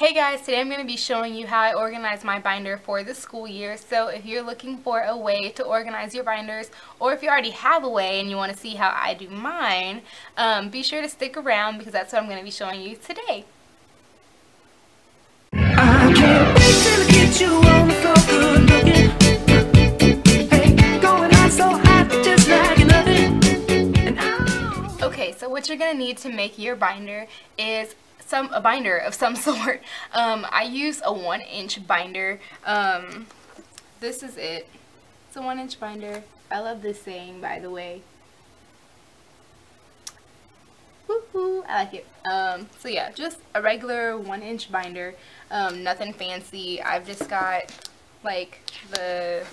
Hey guys, today I'm going to be showing you how I organize my binder for the school year. So if you're looking for a way to organize your binders, or if you already have a way and you want to see how I do mine, be sure to stick around because that's what I'm going to be showing you today. I can't wait till I get you on the floor, good looking. Hey, going on so hot, just like nothing. Okay, so what you're going to need to make your binder is a binder of some sort. I use a 1-inch binder. This is it. It's a 1-inch binder. I love this saying, by the way. Woohoo! I like it. So yeah, just a regular 1-inch binder. Nothing fancy. I've just got like the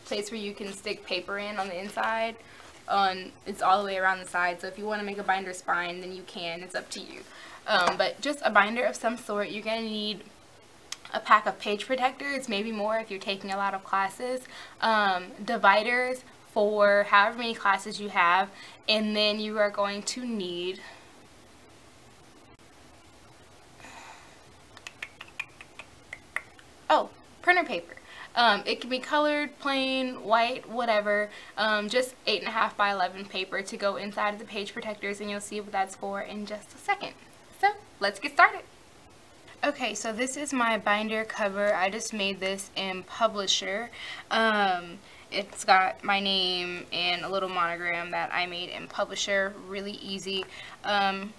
place where you can stick paper in on the inside. It's all the way around the side, so if you want to make a binder spine, then you can. It's up to you. But just a binder of some sort. You're going to need a pack of page protectors, maybe more if you're taking a lot of classes, dividers for however many classes you have, and then you are going to need printer paper. It can be colored, plain, white, whatever. Just 8.5 by 11 paper to go inside of the page protectors, and you'll see what that's for in just a second. So let's get started. Okay, so this is my binder cover. I just made this in Publisher. It's got my name and a little monogram that I made in Publisher. Really easy. So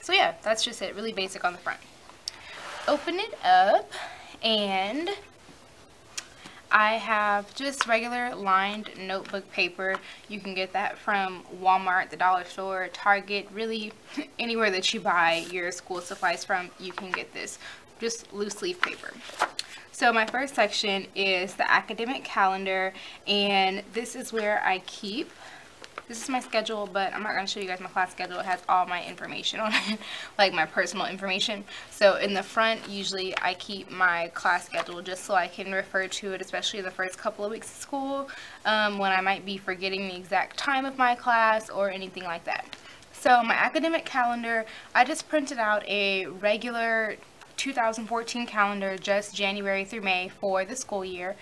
yeah, that's just it. Really basic on the front. Open it up, and I have just regular lined notebook paper. You can get that from Walmart, the dollar store, Target, really anywhere that you buy your school supplies from, you can get this. Just loose leaf paper. So my first section is the academic calendar, and this is where I keep, this is my schedule, but I'm not going to show you guys my class schedule. It has all my information on it, like my personal information. So in the front, usually I keep my class schedule just so I can refer to it, especially the first couple of weeks of school, when I might be forgetting the exact time of my class or anything like that. So my academic calendar, I just printed out a regular 2014 calendar, just January through May for the school year.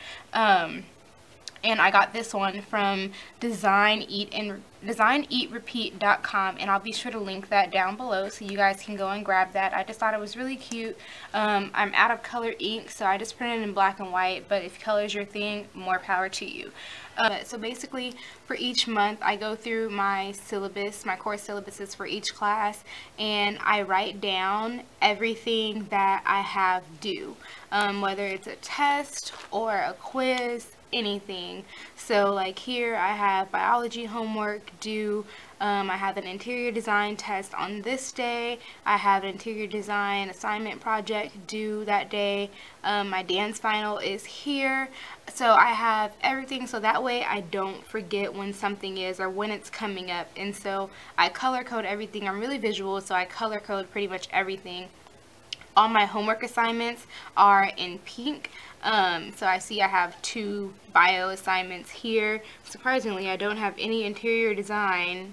And I got this one from designeatrepeat.com, and I'll be sure to link that down below so you guys can go and grab that. I just thought it was really cute. I'm out of color ink, so I just printed in black and white, but if color is your thing, more power to you. So basically, for each month, I go through my syllabus, my core syllabuses for each class, and I write down everything that I have due, whether it's a test or a quiz, anything. So like here I have biology homework due, I have an interior design test on this day, I have an interior design assignment project due that day, my dance final is here. So I have everything so that way I don't forget when something is or when it's coming up. And so I color code everything. I'm really visual, so I color code pretty much everything. All my homework assignments are in pink. So I see I have 2 bio assignments here. Surprisingly, I don't have any interior design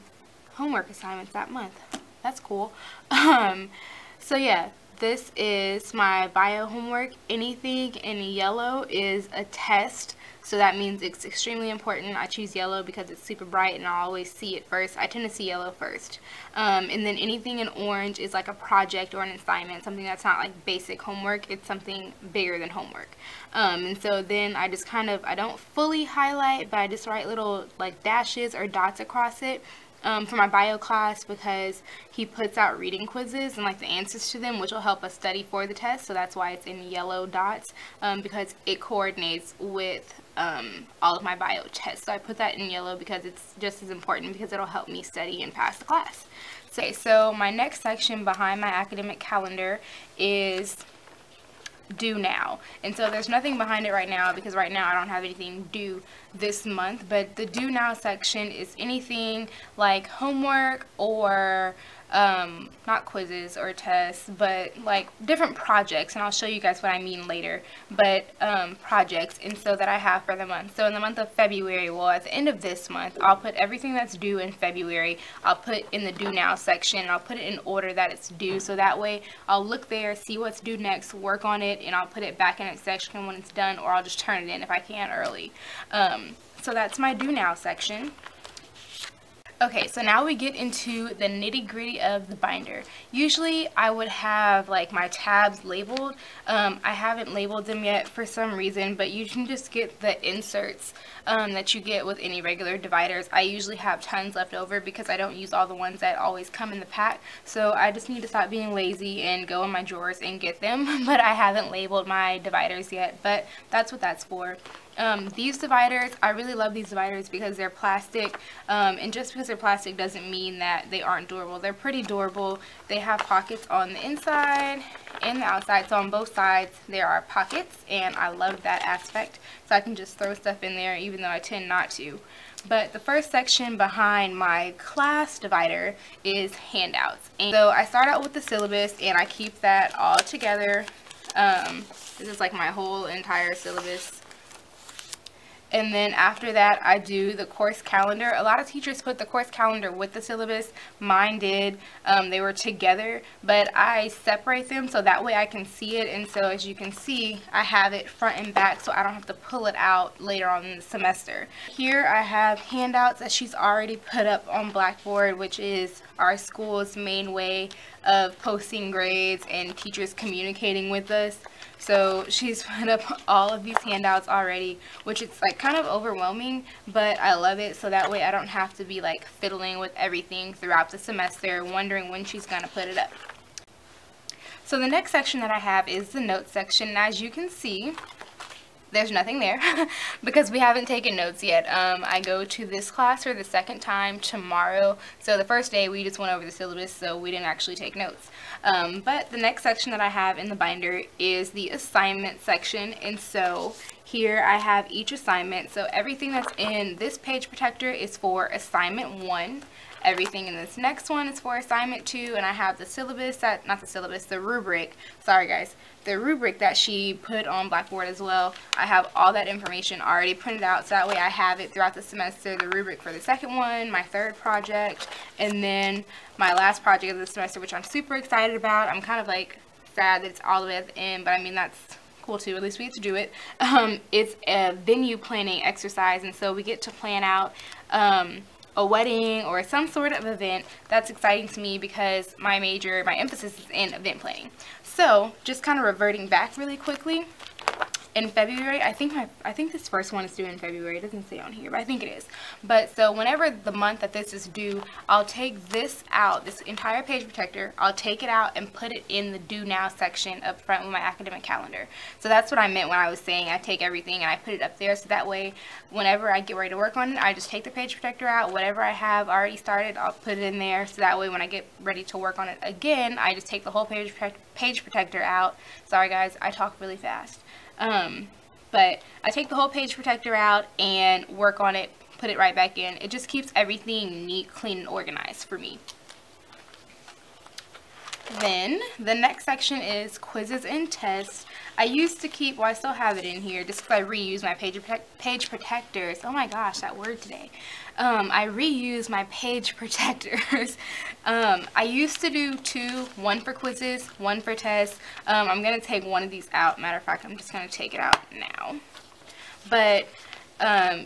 homework assignments that month. That's cool. So yeah, this is my bio homework. Anything in yellow is a test. So that means it's extremely important. I choose yellow because it's super bright and I'll always see it first. I tend to see yellow first. And then anything in orange is like a project or an assignment, something that's not like basic homework. It's something bigger than homework. And so then I just kind of, I don't fully highlight, but I just write little like dashes or dots across it. For my bio class, because he puts out reading quizzes and like the answers to them, which will help us study for the test. So that's why it's in yellow dots, because it coordinates with all of my bio tests. So I put that in yellow because it's just as important, because it'll help me study and pass the class. So my next section behind my academic calendar is due now, and so there's nothing behind it right now because right now I don't have anything due this month, but the due now section is anything like homework or not quizzes or tests, but like different projects, and I'll show you guys what I mean later, but projects, and so that I have for the month. So in the month of February, well, at the end of this month, I'll put everything that's due in February, I'll put in the due now section, I'll put it in order that it's due, so that way I'll look there, see what's due next, work on it, and I'll put it back in its section when it's done, or I'll just turn it in if I can early. So that's my due now section. Okay, so now we get into the nitty-gritty of the binder. Usually I would have like my tabs labeled. I haven't labeled them yet for some reason, but you can just get the inserts that you get with any regular dividers. I usually have tons left over because I don't use all the ones that always come in the pack, so I just need to stop being lazy and go in my drawers and get them. But I haven't labeled my dividers yet, but that's what that's for. These dividers, I really love these dividers because they're plastic, and just because they're plastic doesn't mean that they aren't durable. They're pretty durable. They have pockets on the inside and the outside, so on both sides there are pockets, and I love that aspect, so I can just throw stuff in there even though I tend not to. But the first section behind my class divider is handouts, and so I start out with the syllabus and I keep that all together. This is like my whole entire syllabus. And then after that, I do the course calendar. A lot of teachers put the course calendar with the syllabus. Mine did. They were together, but I separate them so that way I can see it. And so as you can see, I have it front and back so I don't have to pull it out later on in the semester. Here I have handouts that she's already put up on Blackboard, which is our school's main way of posting grades and teachers communicating with us. So she's put up all of these handouts already, which it's like kind of overwhelming, but I love it, so that way I don't have to be like fiddling with everything throughout the semester, wondering when she's gonna put it up. So the next section that I have is the notes section, and as you can see, there's nothing there because we haven't taken notes yet. I go to this class for the second time tomorrow, so the first day we just went over the syllabus, so we didn't actually take notes. But the next section that I have in the binder is the assignment section, and so here I have each assignment. So everything that's in this page protector is for assignment 1. Everything in this next one is for assignment 2, and I have the syllabus, the rubric, sorry guys, the rubric that she put on Blackboard as well. I have all that information already printed out, so that way I have it throughout the semester, the rubric for the second one, my third project, and then my last project of the semester, which I'm super excited about. I'm kind of like sad that it's all the way at the end, but I mean that's cool too, at least we get to do it. It's a venue planning exercise, and so we get to plan out a wedding or some sort of event. That's exciting to me because my emphasis is in event planning. So just kind of reverting back really quickly, in February, I think this first one is due in February. It doesn't say on here, but I think it is. But so whenever the month that this is due, I'll take this out, this entire page protector, I'll take it out and put it in the due now section up front with my academic calendar. So that's what I meant when I was saying I take everything and I put it up there, so that way whenever I get ready to work on it, I just take the page protector out. Whatever I have already started, I'll put it in there, so that way when I get ready to work on it again, I just take the whole page protector out. Sorry guys, I talk really fast. But I take the whole page protector out and work on it, put it right back in. It just keeps everything neat, clean, and organized for me. Then the next section is quizzes and tests. I used to keep, well I still have it in here just because I reuse my page protectors. Oh my gosh, that word today. I reuse my page protectors. I used to do 2, one for quizzes, one for tests. I'm going to take one of these out. Matter of fact, I'm just going to take it out now. But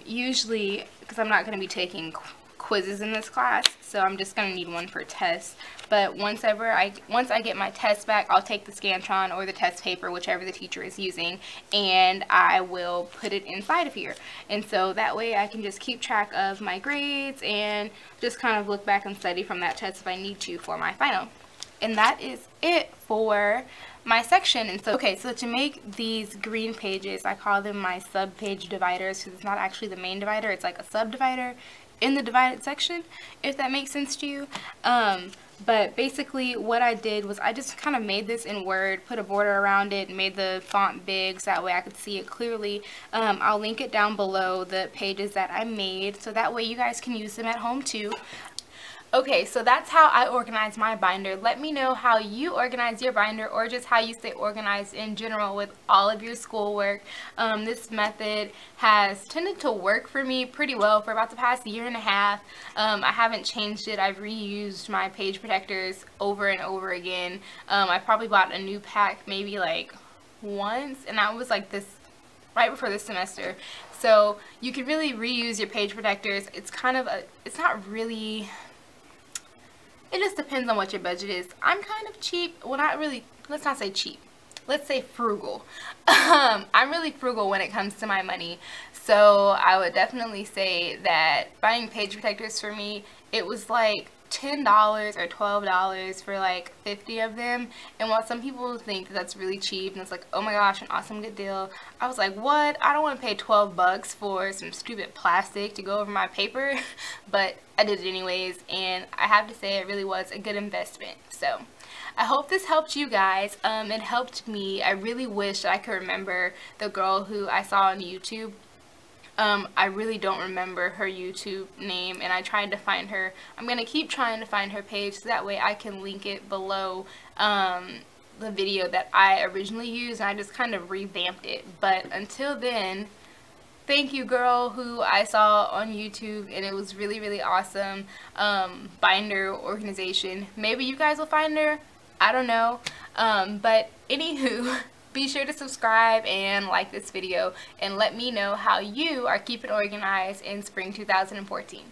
usually, because I'm not going to be taking quizzes in this class, so I'm just going to need one for tests. But once I get my test back, I'll take the Scantron or the test paper, whichever the teacher is using, and I will put it inside of here. And so that way I can just keep track of my grades and just kind of look back and study from that test if I need to for my final. And that is it for my section. And so, okay, so to make these green pages, I call them my sub-page dividers, because it's not actually the main divider, it's like a sub-divider in the divided section, if that makes sense to you. But basically what I did was I just kind of made this in Word, put a border around it, and made the font big so that way I could see it clearly. I'll link it down below, the pages that I made, so that way you guys can use them at home too. Okay, so that's how I organize my binder. Let me know how you organize your binder, or just how you stay organized in general with all of your schoolwork. This method has tended to work for me pretty well for about the past year and a half. I haven't changed it. I've reused my page protectors over and over again. I probably bought a new pack maybe like once, and that was like this right before this semester. So you can really reuse your page protectors. It's kind of it's not really, it just depends on what your budget is. I'm kind of cheap. Well, not really, let's not say cheap. Let's say frugal. I'm really frugal when it comes to my money. So I would definitely say that buying page protectors for me, it was like $10 or $12 for like 50 of them. And while some people think that that's really cheap and it's like, oh my gosh, an awesome good deal, I was like, what? I don't want to pay 12 bucks for some stupid plastic to go over my paper. But I did it anyways, and I have to say it really was a good investment. So I hope this helped you guys. It helped me. I really wish I could remember the girl who I saw on YouTube. I really don't remember her YouTube name, and I tried to find her. I'm going to keep trying to find her page so that way I can link it below the video that I originally used, and I just kind of revamped it. But until then, thank you, girl who I saw on YouTube, and it was really, really awesome binder organization. Maybe you guys will find her. I don't know. But anywho, be sure to subscribe and like this video, and let me know how you are keeping organized in spring 2014.